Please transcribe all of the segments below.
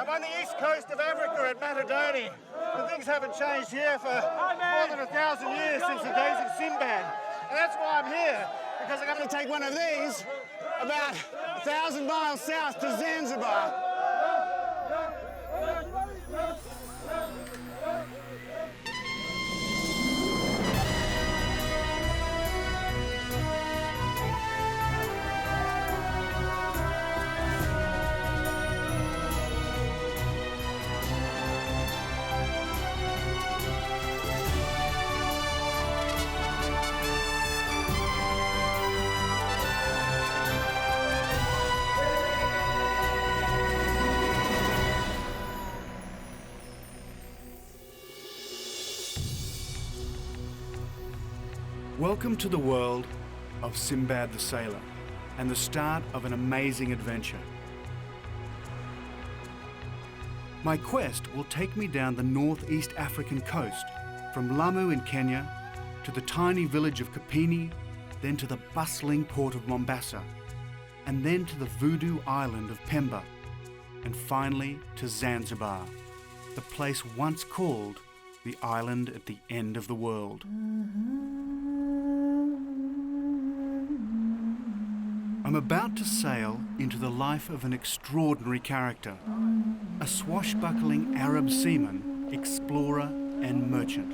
on the east coast of Africa at Matadoni, and things haven't changed here for more than 1,000 years since the days of Sinbad. And that's why I'm here, because I'm going to take one of these about 1,000 miles south to Zanzibar. Welcome to the world of Sinbad the Sailor and the start of an amazing adventure. My quest will take me down the northeast African coast, from Lamu in Kenya to the tiny village of Kipini, then to the bustling port of Mombasa, and then to the voodoo island of Pemba, and finally to Zanzibar, the place once called the island at the end of the world. I'm about to sail into the life of an extraordinary character, a swashbuckling Arab seaman, explorer and merchant.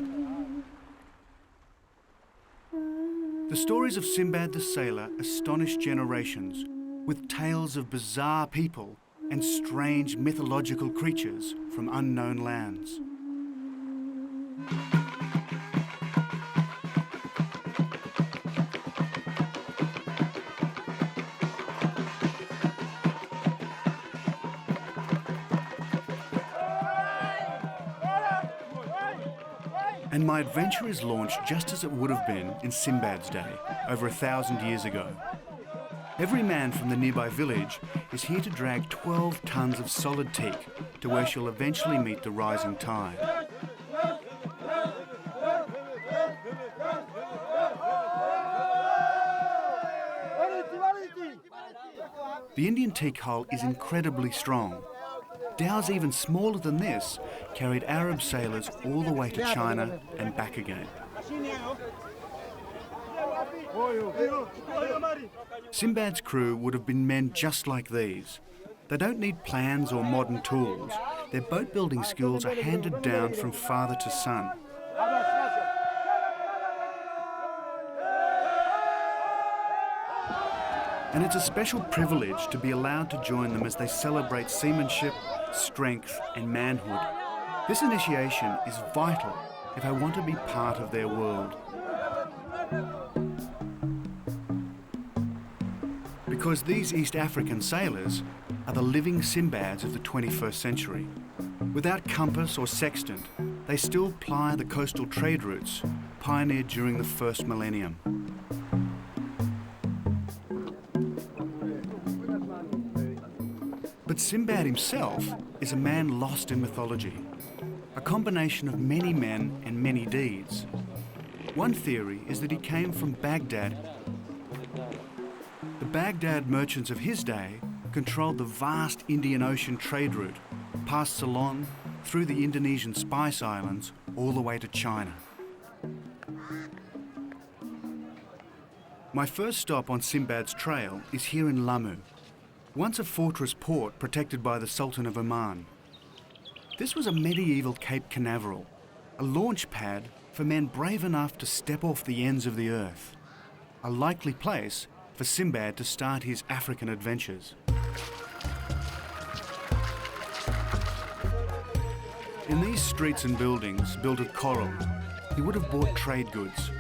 The stories of Sinbad the Sailor astonish generations with tales of bizarre people and strange mythological creatures from unknown lands. And my adventure is launched just as it would have been in Sinbad's day, over 1,000 years ago. Every man from the nearby village is here to drag 12 tons of solid teak to where she'll eventually meet the rising tide. The Indian teak hull is incredibly strong. Dhows even smaller than this carried Arab sailors all the way to China and back again. Sinbad's crew would have been men just like these. They don't need plans or modern tools. Their boat building skills are handed down from father to son. And it's a special privilege to be allowed to join them as they celebrate seamanship, strength and manhood. This initiation is vital if I want to be part of their world. Because these East African sailors are the living Simbads of the 21st century. Without compass or sextant, they still ply the coastal trade routes pioneered during the first millennium. But Sinbad himself is a man lost in mythology, a combination of many men and many deeds. One theory is that he came from Baghdad. The Baghdad merchants of his day controlled the vast Indian Ocean trade route, past Ceylon, through the Indonesian Spice Islands, all the way to China. My first stop on Sinbad's trail is here in Lamu, once a fortress port protected by the Sultan of Oman. This was a medieval Cape Canaveral, a launch pad for men brave enough to step off the ends of the earth, a likely place for Sinbad to start his African adventures. In these streets and buildings built of coral, he would have bought trade goods,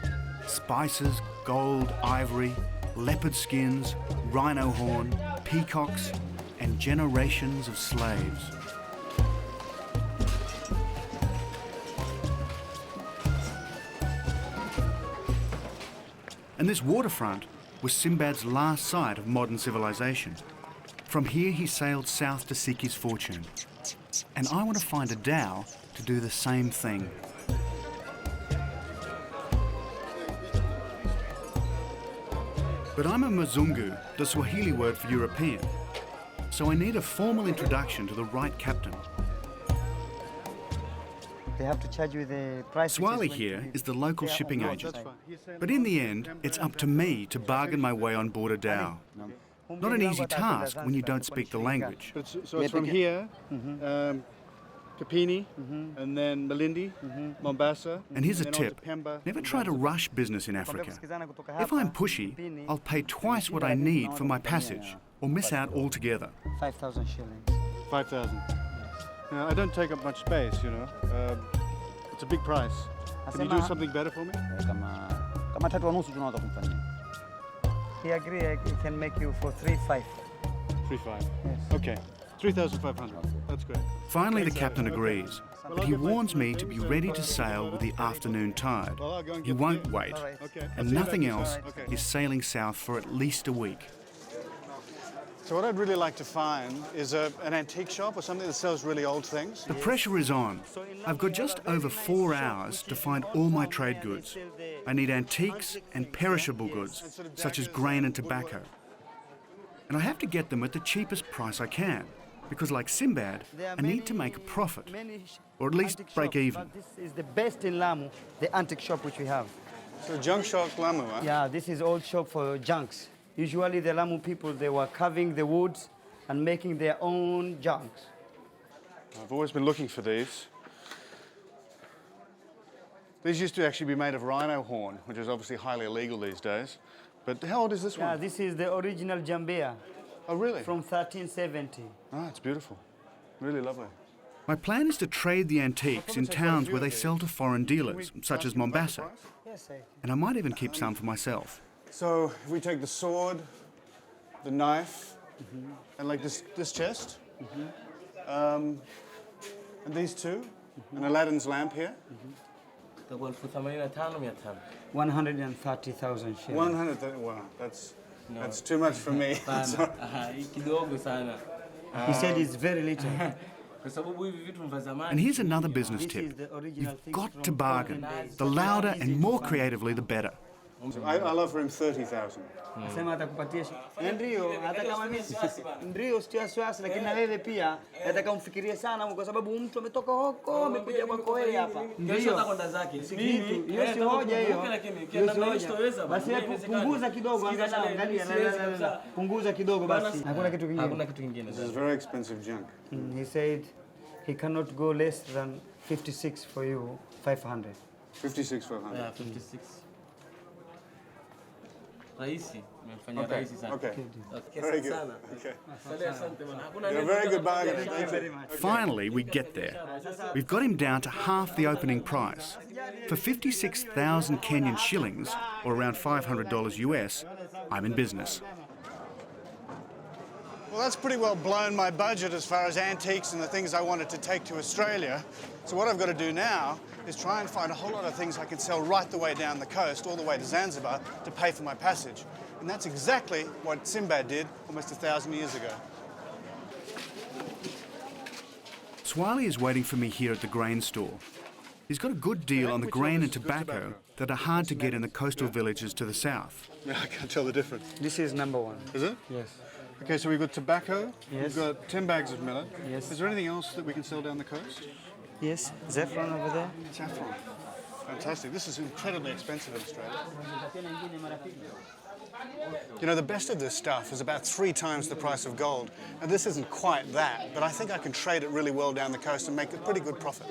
spices, gold, ivory, leopard skins, rhino horn, peacocks, and generations of slaves. And this waterfront was Sinbad's last sight of modern civilization. From here he sailed south to seek his fortune. And I want to find a dhow to do the same thing. But I'm a Mzungu, the Swahili word for European. so I need a formal introduction to the right captain. They have to charge you the price. Swahili here is the local shipping agent. But in the end, it's up to me to bargain my way on board a dhow. Not an easy task when you don't speak the language. So it's from here, Kipini, and then Malindi, Mombasa. And here's a then on to tip. Pemba, Never try to rush business in Africa. If I'm pushy, I'll pay twice what I need for my passage or miss out altogether. 5,000 shillings. 5,000. I don't take up much space, you know. It's a big price. Can you do something better for me? Kama tatu nusu tunaweza kumfanyia. He agree he can make you for 3,500. 3,500. Yes. Okay. 3,500. That's great. Finally, the captain agrees, but he warns me to be ready to sail with the afternoon tide. He won't wait, and nothing else is sailing south for at least a week. So what I'd really like to find is an antique shop or something that sells really old things. The pressure is on. I've got just over 4 hours to find all my trade goods. I need antiques and perishable goods, such as grain and tobacco. And I have to get them at the cheapest price I can, because like Simbad, I need to make a profit, or at least break even. This is the best in Lamu, the antique shop which we have. So junk shop Lamu, huh? Yeah, this is old shop for junks. Usually the Lamu people, they were carving the woods and making their own junks. I've always been looking for these. These used to actually be made of rhino horn, which is obviously highly illegal these days. But how old is this Yeah, one? this is the original jambea Oh, really? from 1370. Ah, it's beautiful. Really lovely. My plan is to trade the antiques in towns where they sell to foreign dealers, such as Mombasa. Yes, And I might even keep some for myself. So if we take the sword, the knife, and like this chest, and these two, and Aladdin's lamp here, 130,000 shillings. 130. Wow, that's too much for me. So- He said it's very little. And here's another business This is tip. the original You've things got from to bargain. olden days. The louder and more creatively, the better. I'll offer him 30,000. Sema atakupatia ndio, hata kama mimi ndio sio wasiwasi, lakini na wewe pia nataka umfikirie sana, kwa sababu mtu ametoka huko amekuja kwako wewe hapa. Ndio atakwenda zake. Hiyo si hoja hiyo. Basi punguza kidogo, angalia, punguza kidogo basi. Hakuna kitu kingine. This is very expensive junk. He said he cannot go less than 56 for you, 500. 56,500. Yeah, 56. Rahisi, nimefanya Okay. rahisi sana. Okay. Okay. Very good. Sana. Okay. Asante bwana. Hakuna You're a very good bargainer. Thank you. Finally, we get there. We've got him down to half the opening price. For 56,000 Kenyan shillings, or around $500 US, I'm in business. Well, that's pretty well blown my budget as far as antiques and the things I wanted to take to Australia. So what I've got to do now is try and find a whole lot of things I can sell right the way down the coast, all the way to Zanzibar, to pay for my passage. And that's exactly what Sinbad did almost 1,000 years ago. Swahili is waiting for me here at the grain store. He's got a good deal on the grain and tobacco that are hard to get in the coastal villages to the south. Yeah, I can't tell the difference. This is number one. Is it? Yes. Okay, so we've got tobacco, Yes. we've got 10 bags of millet. Yes. Is there anything else that we can sell down the coast? Yes, saffron over there. Saffron. Fantastic. This is incredibly expensive in Australia. You know, the best of this stuff is about 3 times the price of gold. And this isn't quite that, but I think I can trade it really well down the coast and make a pretty good profit.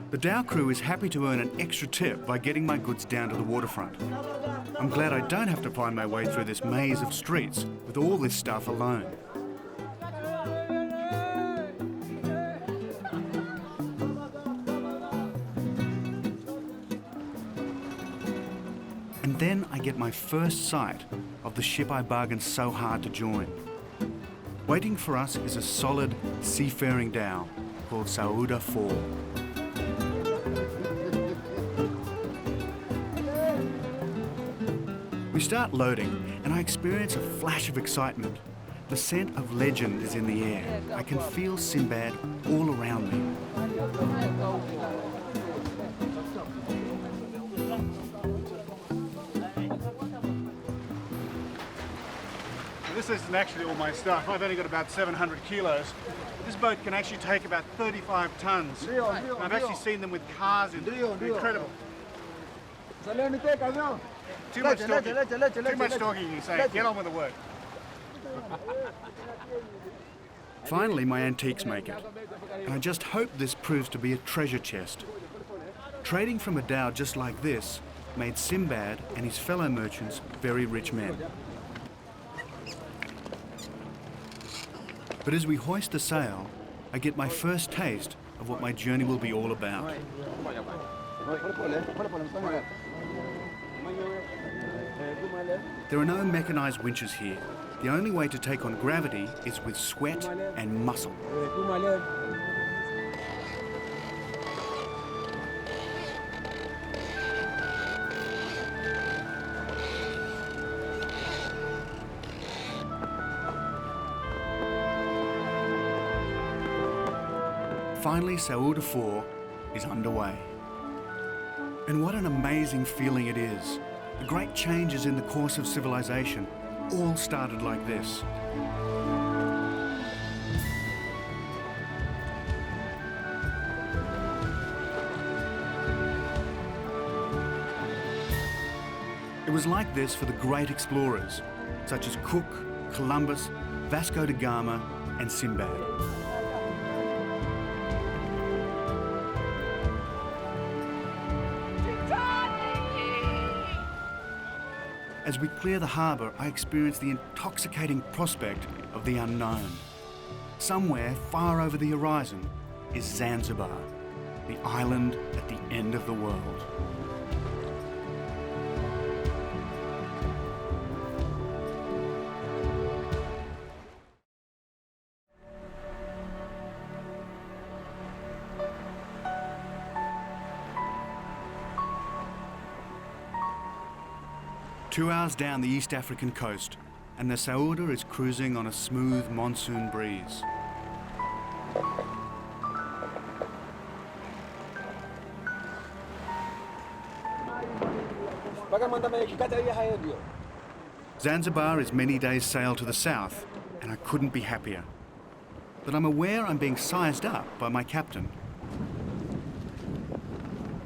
The dhow crew is happy to earn an extra tip by getting my goods down to the waterfront. I'm glad I don't have to find my way through this maze of streets with all this stuff alone. And then I get my first sight of the ship I bargained so hard to join. Waiting for us is a solid seafaring dhow called Sauda 4. We start loading, and I experience a flash of excitement. The scent of legend is in the air. I can feel Sinbad all around me. This isn't actually all my stuff. I've only got about 700 kilos. This boat can actually take about 35 tons. And I've actually seen them with cars in. They're incredible. Too much talking. Too much talking, you say. Get on with the work. Finally, my antiques make it, and I just hope this proves to be a treasure chest. Trading from a dhow just like this made Sinbad and his fellow merchants very rich men. But as we hoist the sail, I get my first taste of what my journey will be all about. There are no mechanized winches here. The only way to take on gravity is with sweat and muscle. Finally, Sauda 4 is underway. And what an amazing feeling it is. The great changes in the course of civilization all started like this. It was like this for the great explorers, such as Cook, Columbus, Vasco da Gama, and Sinbad. As we clear the harbour, I experience the intoxicating prospect of the unknown. Somewhere far over the horizon is Zanzibar, the island at the end of the world. Two hours down the East African coast, and the Sauda is cruising on a smooth monsoon breeze. Zanzibar is many days' sail to the south, and I couldn't be happier. But I'm aware I'm being sized up by my captain.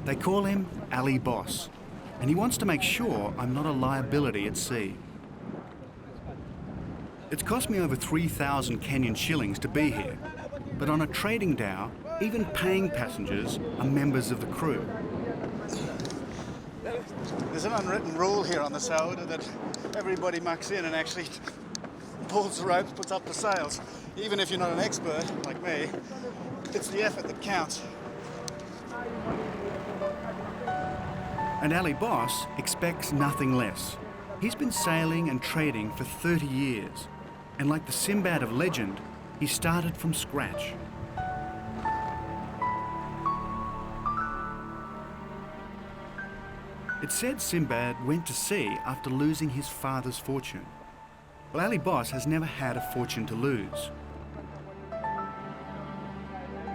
They call him Ali Boss, and he wants to make sure I'm not a liability at sea. It's cost me over 3,000 Kenyan shillings to be here, but on a trading dhow, even paying passengers are members of the crew. There's an unwritten rule here on the Sauda that everybody mucks in and actually pulls the ropes, puts up the sails. Even if you're not an expert like me, it's the effort that counts. And Ali Boss expects nothing less. He's been sailing and trading for 30 years. And like the Simbad of legend, he started from scratch. It's said Sinbad went to sea after losing his father's fortune. Well, Ali Boss has never had a fortune to lose.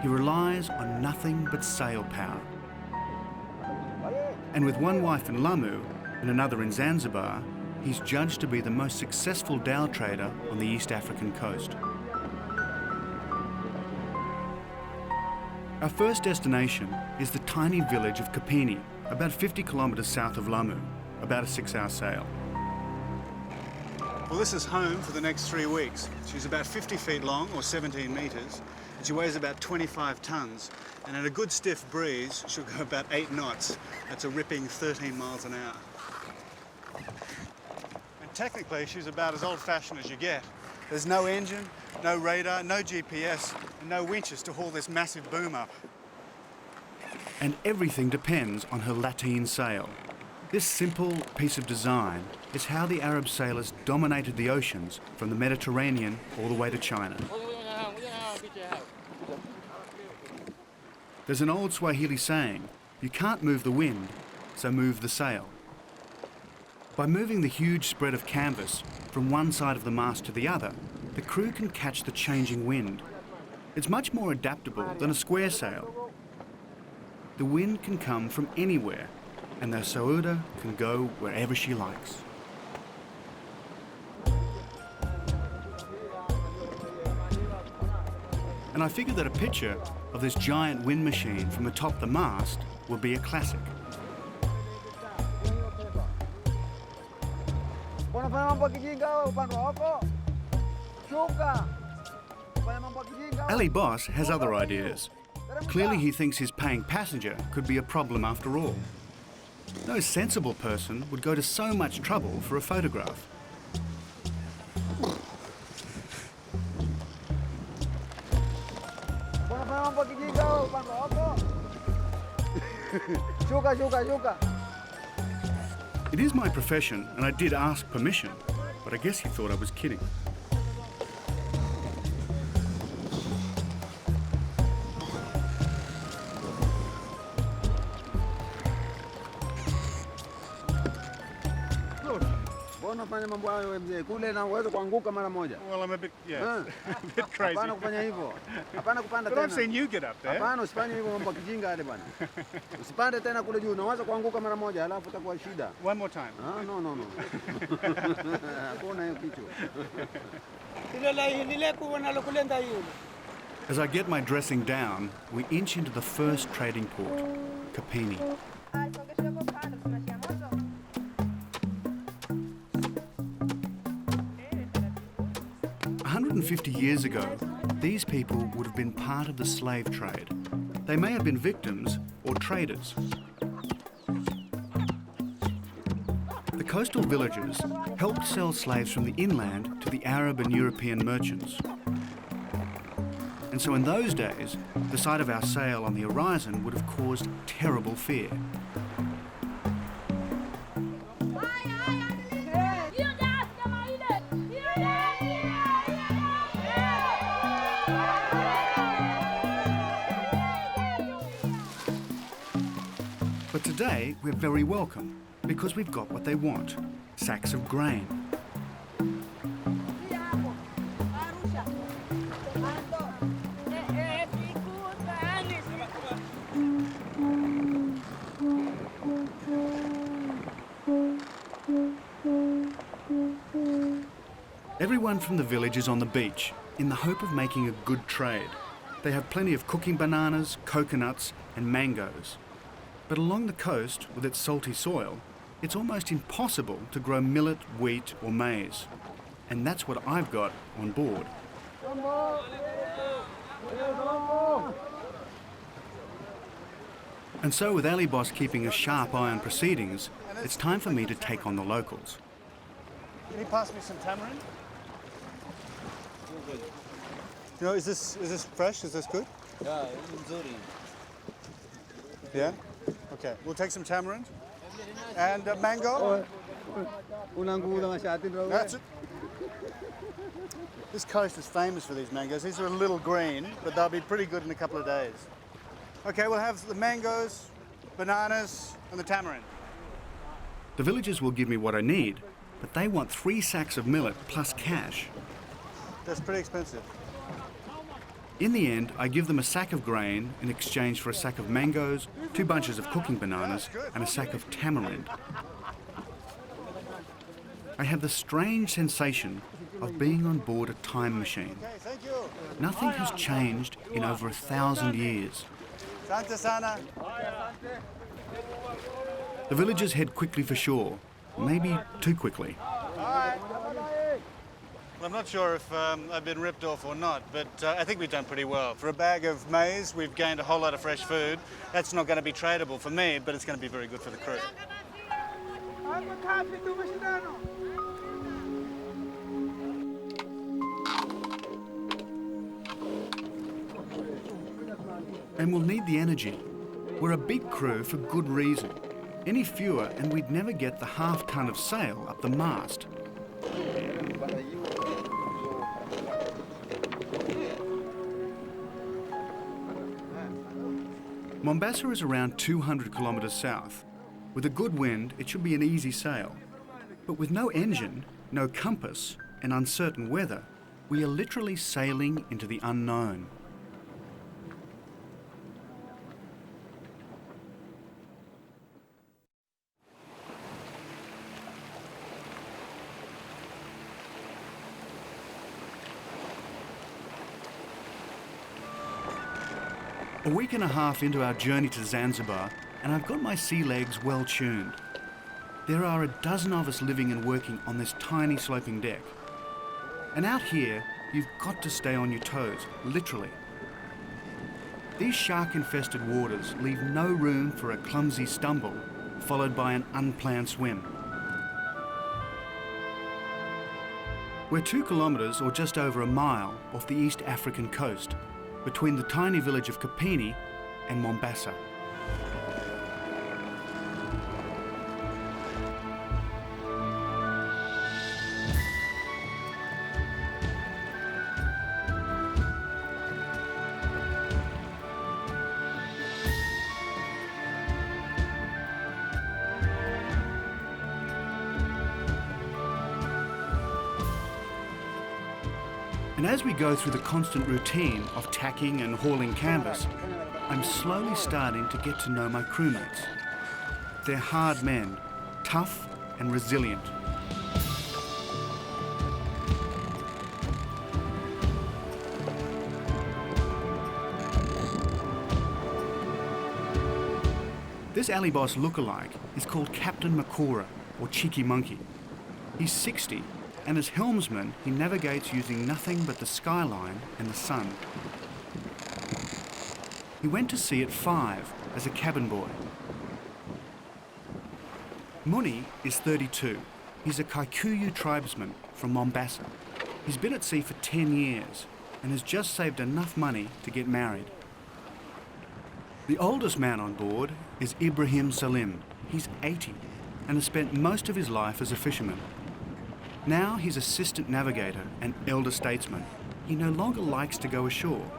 He relies on nothing but sail power. And with one wife in Lamu and another in Zanzibar, he's judged to be the most successful dhow trader on the East African coast. Our first destination is the tiny village of Kipini, about 50 kilometres south of Lamu, about a 6-hour sail. Well, this is home for the next 3 weeks. She's about 50 feet long, or 17 metres, and she weighs about 25 tonnes. And in a good stiff breeze, she'll go about 8 knots. That's a ripping 13 miles an hour. And technically, she's about as old-fashioned as you get. There's no engine, no radar, no GPS, and no winches to haul this massive boom up. And everything depends on her lateen sail. This simple piece of design is how the Arab sailors dominated the oceans from the Mediterranean all the way to China. There's an old Swahili saying, you can't move the wind, so move the sail. By moving the huge spread of canvas from one side of the mast to the other, the crew can catch the changing wind. It's much more adaptable than a square sail. The wind can come from anywhere, and the Sauda can go wherever she likes. and I figured that a picture of this giant wind machine from atop the mast would be a classic. Ali Boss has other ideas. Clearly he thinks his paying passenger could be a problem after all. No sensible person would go to so much trouble for a photograph. It is my profession, and I did ask permission, but I guess he thought I was kidding. Well, I'm a bit, yeah, a bit crazy. But I've seen you get up there. One more time. No. As I get my dressing down, we inch into the first trading port, Kipini. 150 years ago, these people would have been part of the slave trade. They may have been victims or traders. The coastal villagers helped sell slaves from the inland to the Arab and European merchants. And so in those days, the sight of our sail on the horizon would have caused terrible fear. But today, we're very welcome because we've got what they want, sacks of grain. Everyone from the village is on the beach in the hope of making a good trade. They have plenty of cooking bananas, coconuts and mangoes. But along the coast, with its salty soil, it's almost impossible to grow millet, wheat or maize. And that's what I've got on board. And so with Ali Boss keeping a sharp eye on proceedings, it's time for me to take on the locals. Can you pass me some tamarind? You know, is this fresh? Is this good? Yeah, Yeah? Okay, we'll take some tamarind. And mango? That's it. This coast is famous for these mangoes. These are a little green, but they'll be pretty good in a couple of days. Okay, we'll have the mangoes, bananas, and the tamarind. The villagers will give me what I need, but they want 3 sacks of millet plus cash. That's pretty expensive. In the end, I give them a sack of grain in exchange for a sack of mangoes, 2 bunches of cooking bananas, and a sack of tamarind. I have the strange sensation of being on board a time machine. Okay, thank you. Nothing has changed in over 1,000 years. Santa Sana. The villagers head quickly for shore, maybe too quickly. Well, I'm not sure if I've been ripped off or not, but I think we've done pretty well. For a bag of maize, we've gained a whole lot of fresh food. That's not going to be tradable for me, but it's going to be very good for the crew. And we'll need the energy. We're a big crew for good reason. Any fewer and we'd never get the half-ton of sail up the mast. Mombasa is around 200 kilometres south. With a good wind, it should be an easy sail. But with no engine, no compass, and uncertain weather, we are literally sailing into the unknown. A week and a half into our journey to Zanzibar, and I've got my sea legs well tuned. There are a dozen of us living and working on this tiny sloping deck. And out here, you've got to stay on your toes, literally. These shark-infested waters leave no room for a clumsy stumble, followed by an unplanned swim. We're 2 kilometres or just over a mile off the East African coast, between the tiny village of Kipini and Mombasa. And as we go through the constant routine of tacking and hauling canvas, I'm slowly starting to get to know my crewmates. They're hard men, tough and resilient. This alley boss lookalike is called Captain Makora, or Cheeky Monkey. He's 60, and as helmsman, he navigates using nothing but the skyline and the sun. He went to sea at 5 as a cabin boy. Muni is 32. He's a Kikuyu tribesman from Mombasa. He's been at sea for 10 years and has just saved enough money to get married. The oldest man on board is Ibrahim Salim. He's 80 and has spent most of his life as a fisherman. Now he's assistant navigator and elder statesman. He no longer likes to go ashore,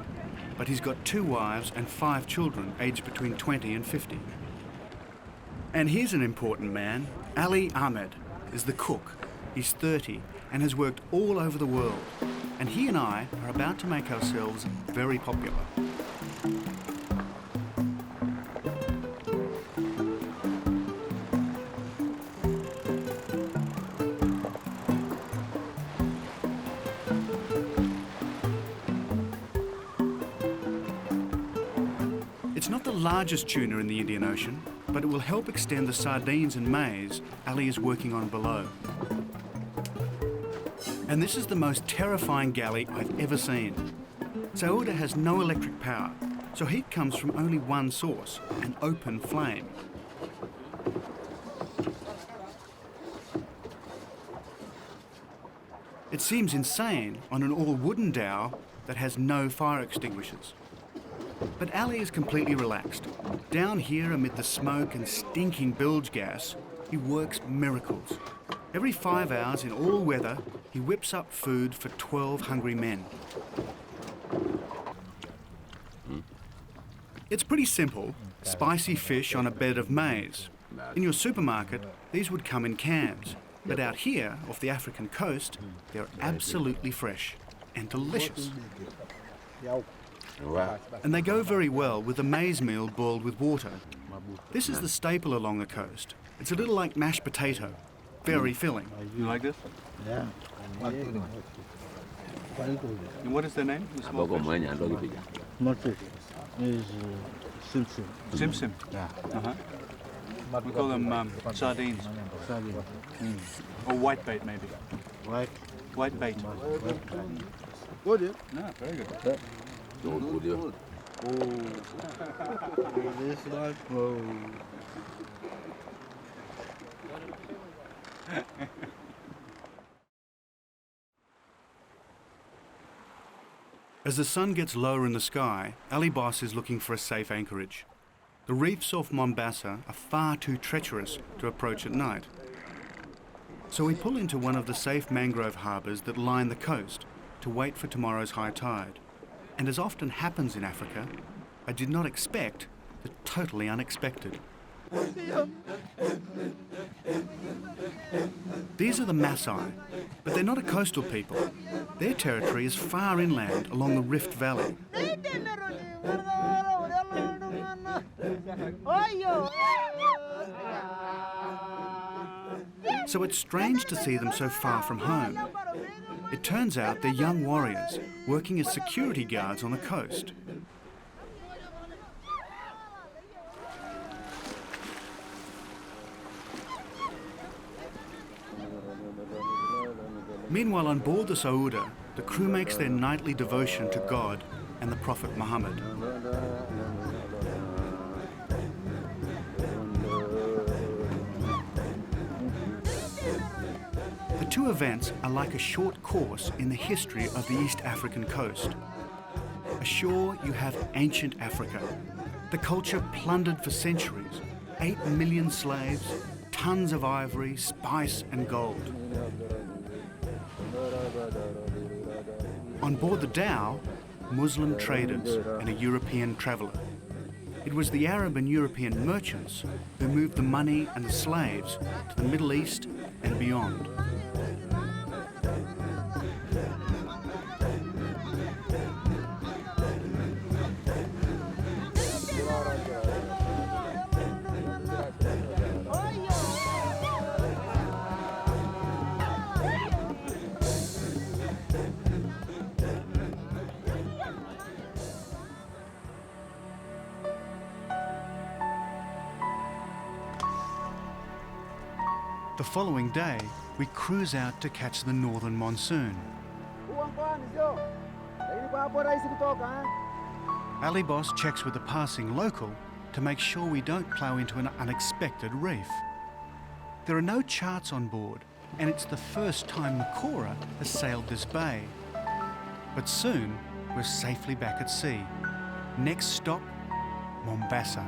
but he's got 2 wives and 5 children aged between 20 and 50. And here's an important man. Ali Ahmed is the cook. He's 30 and has worked all over the world. And he and I are about to make ourselves very popular. It's not the largest tuna in the Indian Ocean, but it will help extend the sardines and maize Ali is working on below. And this is the most terrifying galley I've ever seen. Sauda has no electric power, so heat comes from only one source, an open flame. It seems insane on an all-wooden dhow that has no fire extinguishers. But Ali is completely relaxed. Down here amid the smoke and stinking bilge gas, he works miracles. Every 5 hours in all weather, he whips up food for 12 hungry men. It's pretty simple. Spicy fish on a bed of maize. In your supermarket, these would come in cans. But out here, off the African coast, they're absolutely fresh and delicious. And they go very well with a maize meal boiled with water. This is the staple along the coast. It's a little like mashed potato, very filling. You like this? Yeah. And what is their name? The small fish? Small fish is Simsim. Simsim? Yeah. Uh-huh. We call them sardines. Sardine. Or whitebait, maybe. White. Whitebait. Good. No, very good. Oh. This one. Oh. As the sun gets lower in the sky, Ali Boss is looking for a safe anchorage. The reefs off Mombasa are far too treacherous to approach at night. So we pull into one of the safe mangrove harbours that line the coast to wait for tomorrow's high tide. And as often happens in Africa, I did not expect the totally unexpected. These are the Maasai, but they're not a coastal people. Their territory is far inland along the Rift Valley. So it's strange to see them so far from home. It turns out they're young warriors working as security guards on the coast. Meanwhile, on board the Sauda, the crew makes their nightly devotion to God and the Prophet Muhammad. The two events are like a short course in the history of the East African coast. Ashore you have ancient Africa, the culture plundered for centuries, 8 million slaves, tons of ivory, spice and gold. On board the dhow, Muslim traders and a European traveller. It was the Arab and European merchants who moved the money and the slaves to the Middle East and beyond. The following day, we cruise out to catch the northern monsoon. Ali Boss checks with the passing local to make sure we don't plough into an unexpected reef. There are no charts on board, and it's the first time Makora has sailed this bay. But soon, we're safely back at sea. Next stop, Mombasa.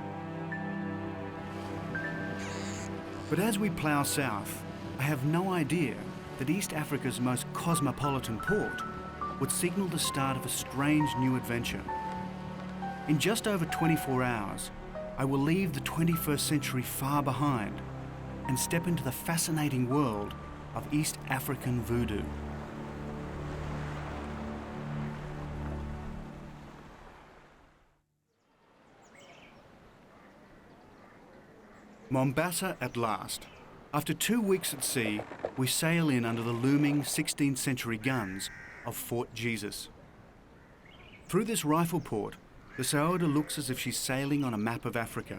But as we plough south, I have no idea that East Africa's most cosmopolitan port would signal the start of a strange new adventure. In just over 24 hours, I will leave the 21st century far behind and step into the fascinating world of East African voodoo. Mombasa at last. After 2 weeks at sea, we sail in under the looming 16th century guns of Fort Jesus. Through this rifle port, the Sauda looks as if she's sailing on a map of Africa.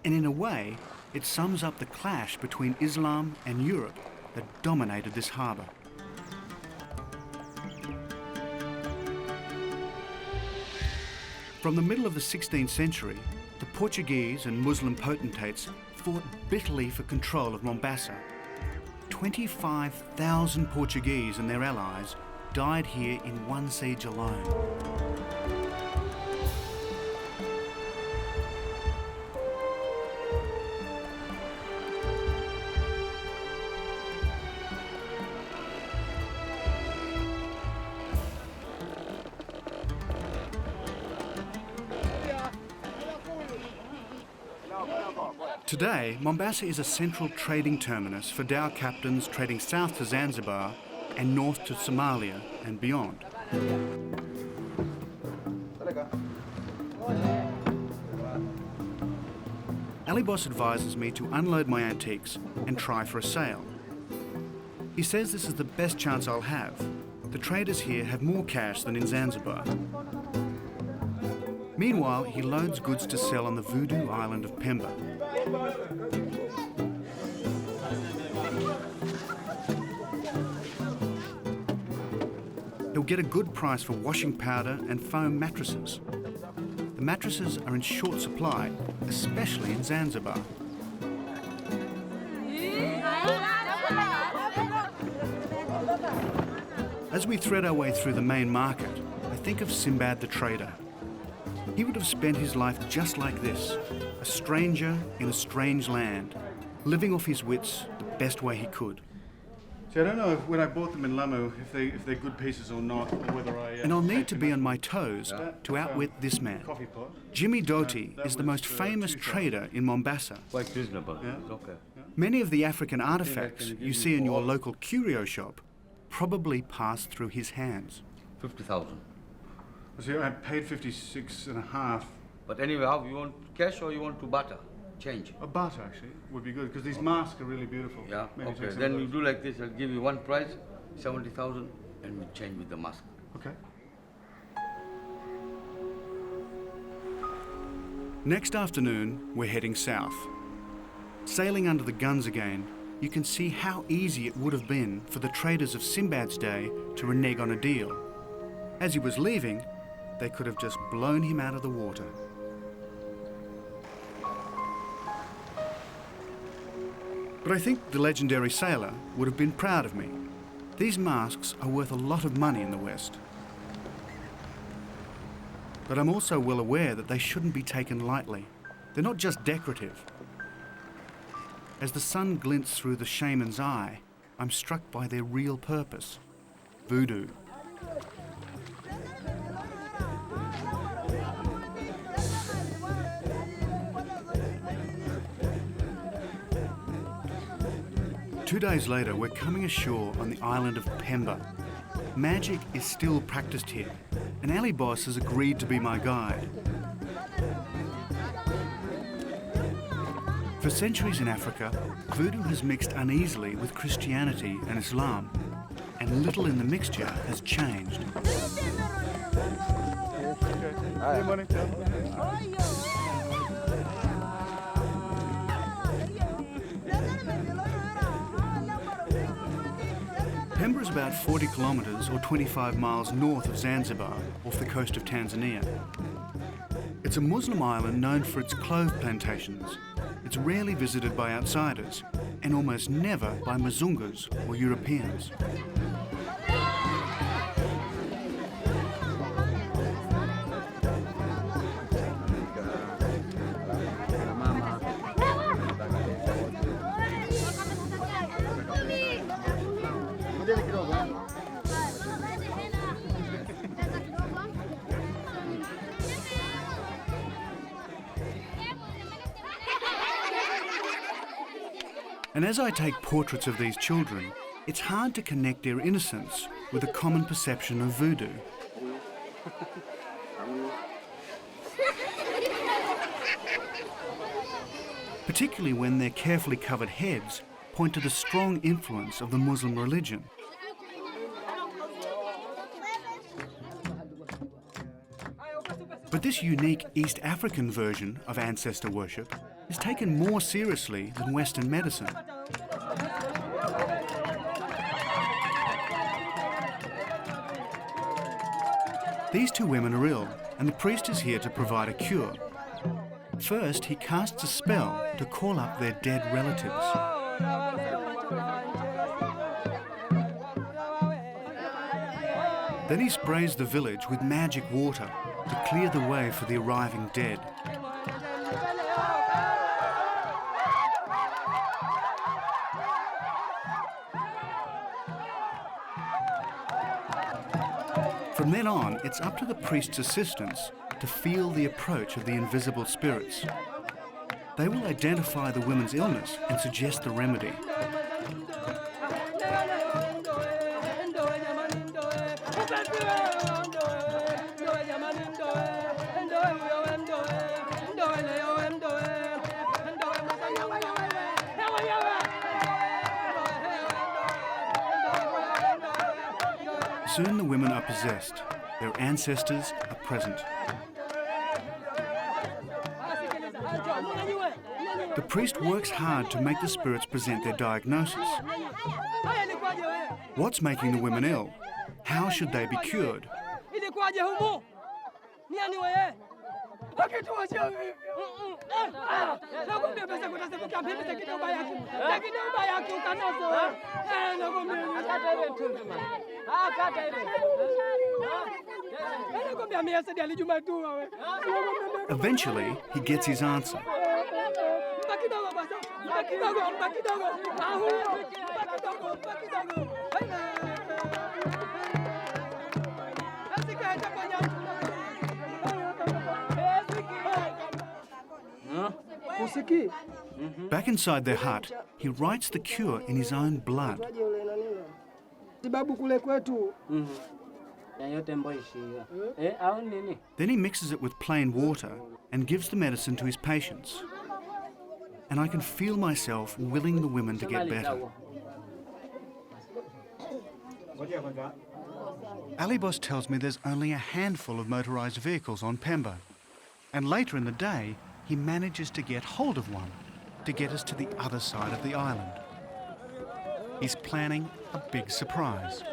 And in a way, it sums up the clash between Islam and Europe that dominated this harbour. From the middle of the 16th century, the Portuguese and Muslim potentates fought bitterly for control of Mombasa. 25,000 Portuguese and their allies died here in one siege alone. Today, Mombasa is a central trading terminus for dhow captains trading south to Zanzibar and north to Somalia and beyond. Ali Boss advises me to unload my antiques and try for a sail. He says this is the best chance I'll have. The traders here have more cash than in Zanzibar. Meanwhile, he loads goods to sell on the voodoo island of Pemba. He'll get a good price for washing powder and foam mattresses. The mattresses are in short supply, especially in Zanzibar. As we thread our way through the main market, I think of Sinbad the trader. He would have spent his life just like this, a stranger in a strange land, living off his wits the best way he could. See, I don't know when I bought them in Lamu if they're good pieces or not, or whether I... And I'll need to be on my toes to outwit this man. Coffee pot. Jimmy Doty is the most famous trader in Mombasa. Quite reasonable. Yeah. It's okay. Many of the African artifacts you see in your local curio shop probably passed through his hands. 50,000. See, I paid 56.5. But anyway, how you want cash or you want to barter? Change. A butter actually would be good because these masks are really beautiful. Yeah. Maybe Okay. take some Then of you those. do like this. I'll give you one price, 70,000, and we change with the mask. Okay. Next afternoon, we're heading south. Sailing under the guns again, you can see how easy it would have been for the traders of Sinbad's day to renege on a deal. As he was leaving, they could have just blown him out of the water. But I think the legendary sailor would have been proud of me. These masks are worth a lot of money in the West. But I'm also well aware that they shouldn't be taken lightly. They're not just decorative. As the sun glints through the shaman's eye, I'm struck by their real purpose: voodoo. Two days later, we're coming ashore on the island of Pemba. Magic is still practiced here, and Ali Boss has agreed to be my guide. For centuries in Africa, voodoo has mixed uneasily with Christianity and Islam, and little in the mixture has changed. Pemba is about 40 kilometres or 25 miles north of Zanzibar, off the coast of Tanzania. It's a Muslim island known for its clove plantations. It's rarely visited by outsiders, and almost never by Mzungus or Europeans. And as I take portraits of these children, it's hard to connect their innocence with a common perception of voodoo. Particularly when their carefully covered heads point to the strong influence of the Muslim religion. But this unique East African version of ancestor worship is taken more seriously than Western medicine. These two women are ill, and the priest is here to provide a cure. First, he casts a spell to call up their dead relatives. Then he sprays the village with magic water to clear the way for the arriving dead. From then on, it's up to the priest's assistants to feel the approach of the invisible spirits. They will identify the woman's illness and suggest the remedy. Soon the women are possessed. Their ancestors are present. The priest works hard to make the spirits present their diagnosis. What's making the women ill? How should they be cured? Eventually, he gets his answer. Back inside their hut, he writes the cure in his own blood. Then he mixes it with plain water and gives the medicine to his patients. And I can feel myself willing the women to get better. Ali Boss tells me there's only a handful of motorised vehicles on Pemba. And later in the day, he manages to get hold of one to get us to the other side of the island. he's planning a big surprise.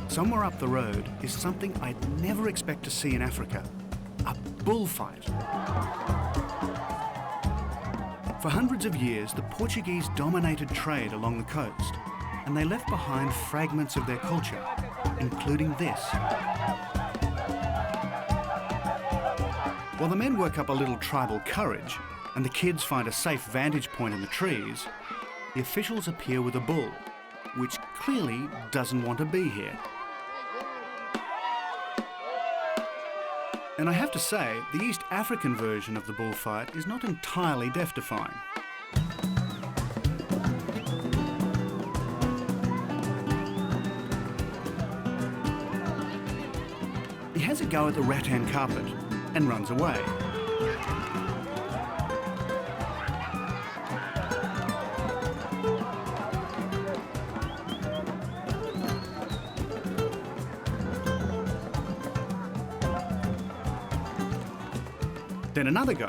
Somewhere up the road is something I'd never expect to see in Africa, a bullfight. For hundreds of years, the Portuguese dominated trade along the coast, and they left behind fragments of their culture, including this. While the men work up a little tribal courage, and the kids find a safe vantage point in the trees, the officials appear with a bull, which clearly doesn't want to be here. And I have to say, the East African version of the bullfight is not entirely death-defying. He has a go at the rattan carpet and runs away. Then another go.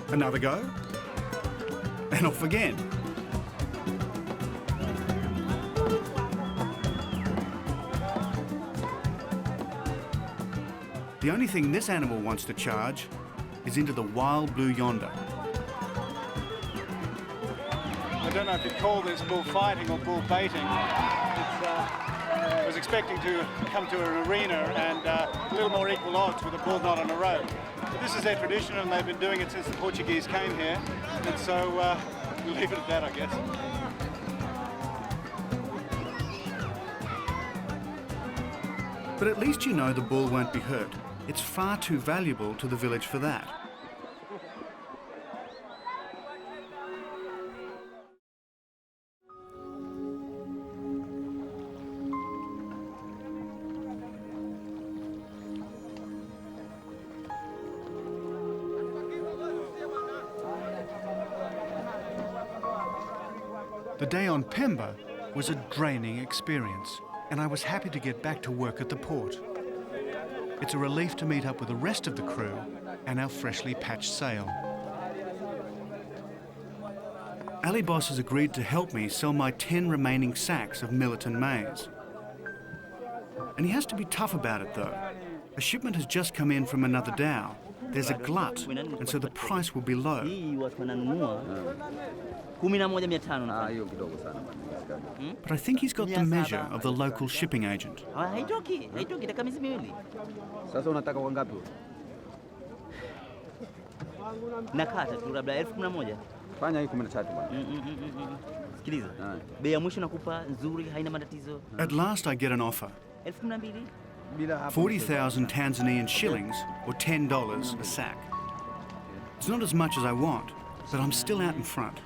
Another go. And off again. The only thing this animal wants to charge is into the wild blue yonder. I don't know if you'd call this bullfighting or bull baiting. I was expecting to come to an arena and a little more equal odds with a bull not on a road. But this is their tradition and they've been doing it since the Portuguese came here. And so we'll leave it at that, I guess. But at least you know the bull won't be hurt. It's far too valuable to the village for that. The day on Pemba was a draining experience, and I was happy to get back to work at the port. It's a relief to meet up with the rest of the crew and our freshly patched sail. Ali Boss has agreed to help me sell my 10 remaining sacks of Militan maize. And he has to be tough about it though. A shipment has just come in from another dhow. There's a glut, and so the price will be low. But I think he's got the measure of the local shipping agent. Sasa unataka kwa ngapi? Nakata tu labda 11,000. Fanya hii 13 bwana. Sikiliza. Bei ya mwisho nakupa nzuri, haina matatizo. At last I get an offer. 40,000 Tanzanian shillings, or $10 a sack. It's not as much as I want, but I'm still out in front.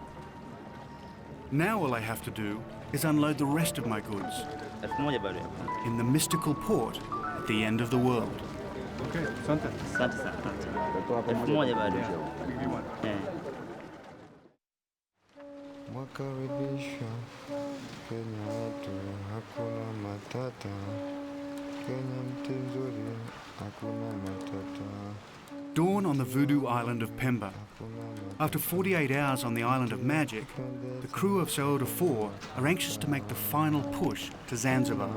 Now all I have to do is unload the rest of my goods in the mystical port at the end of the world. Okay, asante. Asante sana. 1,000 bado. Mwakaribisha Kenya wetu, hakuna matata. Kenya mti mzuri, hakuna matata. Dawn on the voodoo island of Pemba. After 48 hours on the island of magic, the crew of Sauda 4 are anxious to make the final push to Zanzibar.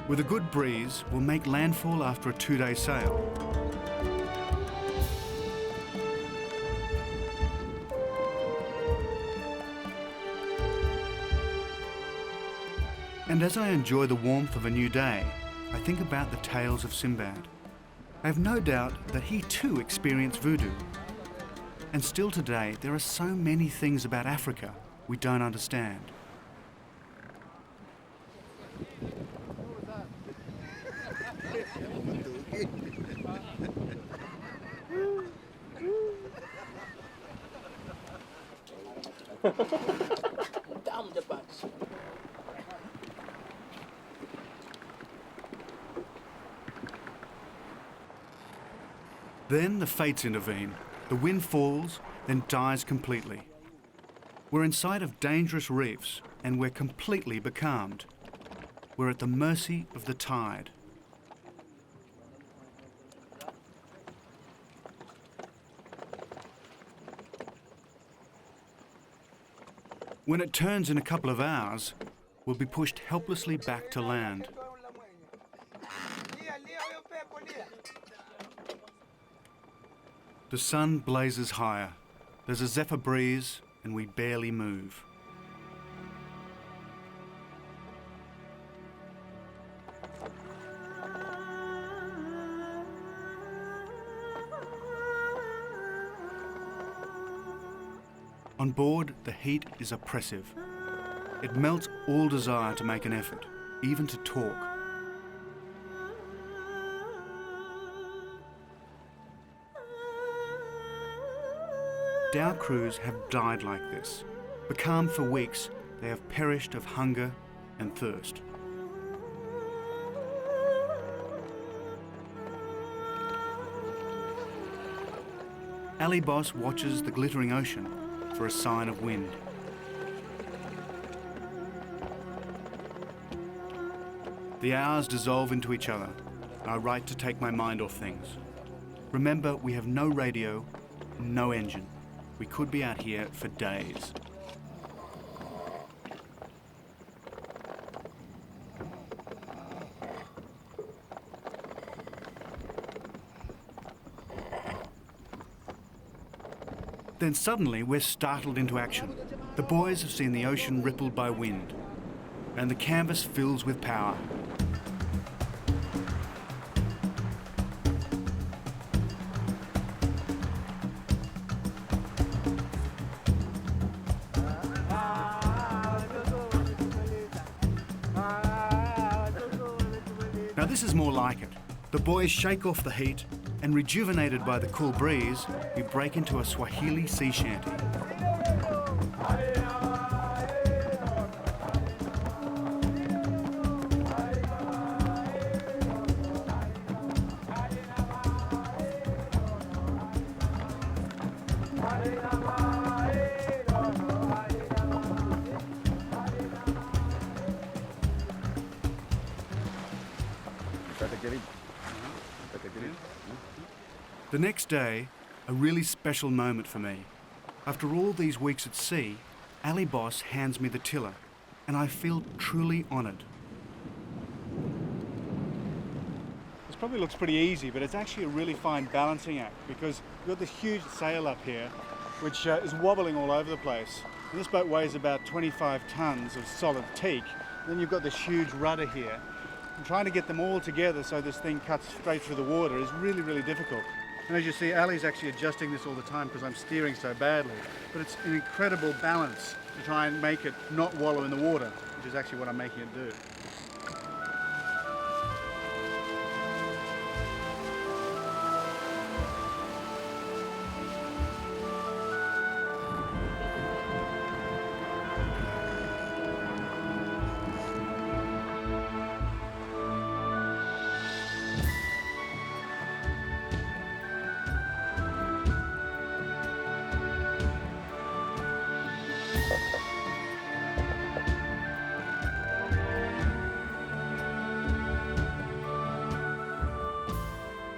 With a good breeze, we'll make landfall after a 2-day sail. And as I enjoy the warmth of a new day, I think about the tales of Sinbad. I have no doubt that he too experienced voodoo. And still today, there are so many things about Africa we don't understand. I'm the badge. Then the fates intervene. The wind falls, then dies completely. We're in sight of dangerous reefs, and we're completely becalmed. We're at the mercy of the tide. When it turns in a couple of hours, we'll be pushed helplessly back to land. The sun blazes higher. There's a zephyr breeze, and we barely move. On board, the heat is oppressive. It melts all desire to make an effort, even to talk. Dhow crews have died like this. Becalmed for weeks, they have perished of hunger and thirst. Ali Boss watches the glittering ocean for a sign of wind. The hours dissolve into each other. I write to take my mind off things. Remember, we have no radio, no engine. We could be out here for days. Then suddenly we're startled into action. The boys have seen the ocean rippled by wind, and the canvas fills with power. Now this is more like it. The boys shake off the heat, and rejuvenated by the cool breeze, we break into a Swahili sea shanty. The next day, a really special moment for me. After all these weeks at sea, Ali Boss hands me the tiller, and I feel truly honoured. This probably looks pretty easy, but it's actually a really fine balancing act because you've got this huge sail up here, which is wobbling all over the place. And this boat weighs about 25 tons of solid teak. And then you've got this huge rudder here. And trying to get them all together so this thing cuts straight through the water is really, really difficult. And as you see, Ali's actually adjusting this all the time because I'm steering so badly. But it's an incredible balance to try and make it not wallow in the water, which is actually what I'm making it do.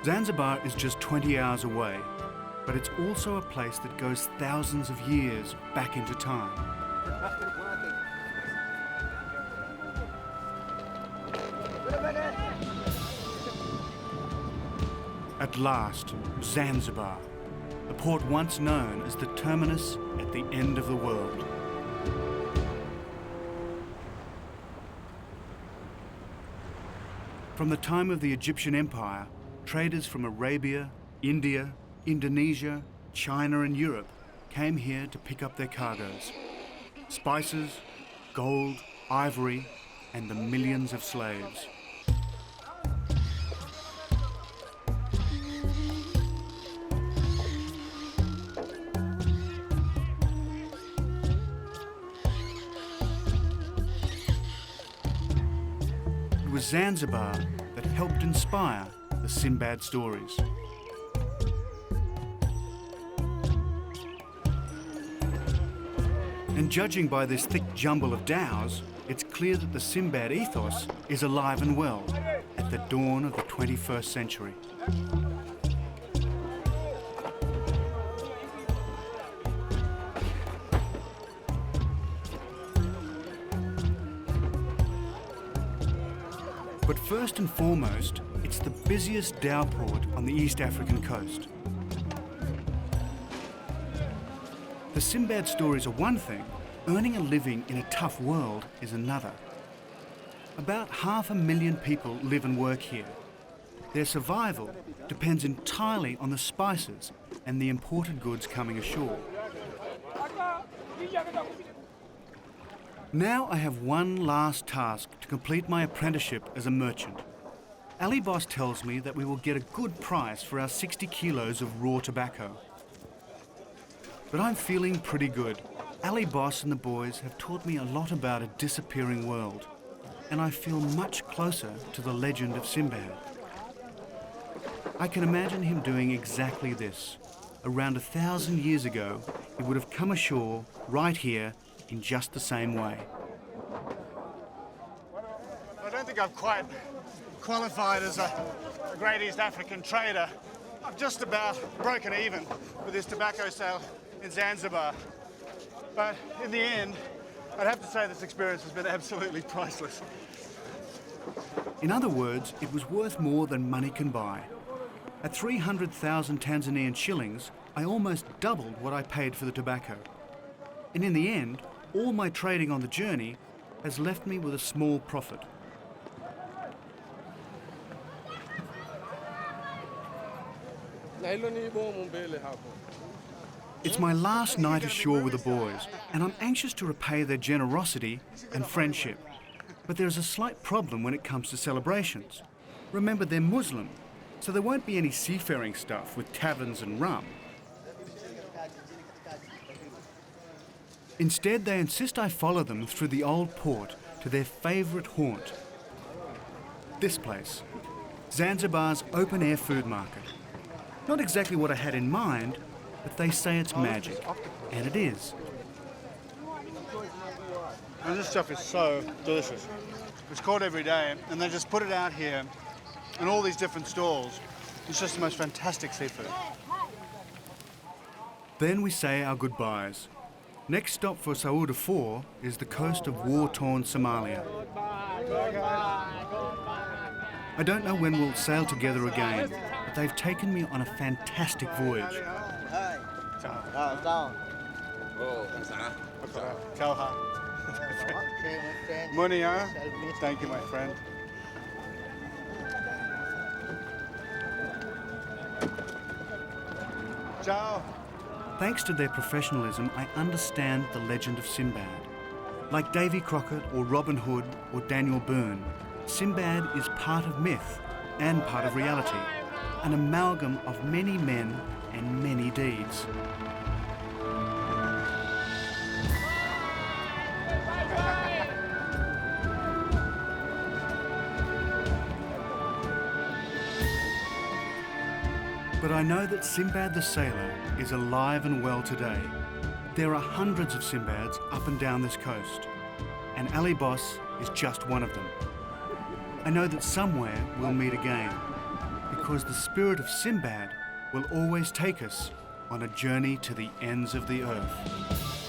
Zanzibar is just 20 hours away, but it's also a place that goes thousands of years back into time. At last, Zanzibar, the port once known as the terminus at the end of the world. From the time of the Egyptian Empire, traders from Arabia, India, Indonesia, China and Europe came here to pick up their cargoes. Spices, gold, ivory, and the millions of slaves. was Zanzibar that helped inspire the Sinbad stories. And judging by this thick jumble of dhows, it's clear that the Sinbad ethos is alive and well at the dawn of the 21st century. But first and foremost, it's the busiest dhow port on the East African coast. The Sinbad stories are one thing, earning a living in a tough world is another. About 500,000 people live and work here. Their survival depends entirely on the spices and the imported goods coming ashore. Now I have one last task to complete my apprenticeship as a merchant. Ali Boss tells me that we will get a good price for our 60 kilos of raw tobacco. But I'm feeling pretty good. Ali Boss and the boys have taught me a lot about a disappearing world, and I feel much closer to the legend of Sinbad. I can imagine him doing exactly this. Around 1,000 years ago, he would have come ashore right here in just the same way. I don't think I've quite qualified as a great East African trader. I've just about broken even with this tobacco sale in Zanzibar. But in the end, I'd have to say this experience has been absolutely priceless. In other words, it was worth more than money can buy. At 300,000 Tanzanian shillings, I almost doubled what I paid for the tobacco. And in the end, all my trading on the journey has left me with a small profit. It's my last night ashore with the boys, and I'm anxious to repay their generosity and friendship. But there's a slight problem when it comes to celebrations. Remember, they're Muslim, so there won't be any seafaring stuff with taverns and rum. Instead, they insist I follow them through the old port to their favourite haunt. This place, Zanzibar's open-air food market. Not exactly what I had in mind, but they say it's magic, and it is. And this stuff is so delicious. It's caught every day, and they just put it out here in all these different stalls. It's just the most fantastic seafood. Then we say our goodbyes. Next stop for Sauda 4 is the coast of war-torn Somalia. I don't know when we'll sail together again, but they've taken me on a fantastic voyage. Tauha. Munia. Thank you, my friend. Ciao. Thanks to their professionalism, I understand the legend of Sinbad. Like Davy Crockett or Robin Hood or Daniel Boone, Sinbad is part of myth and part of reality, an amalgam of many men and many deeds. But I know that Sinbad the Sailor is alive and well today. There are hundreds of Sinbads up and down this coast, and Ali Boss is just one of them. I know that somewhere we'll meet again, because the spirit of Sinbad will always take us on a journey to the ends of the earth.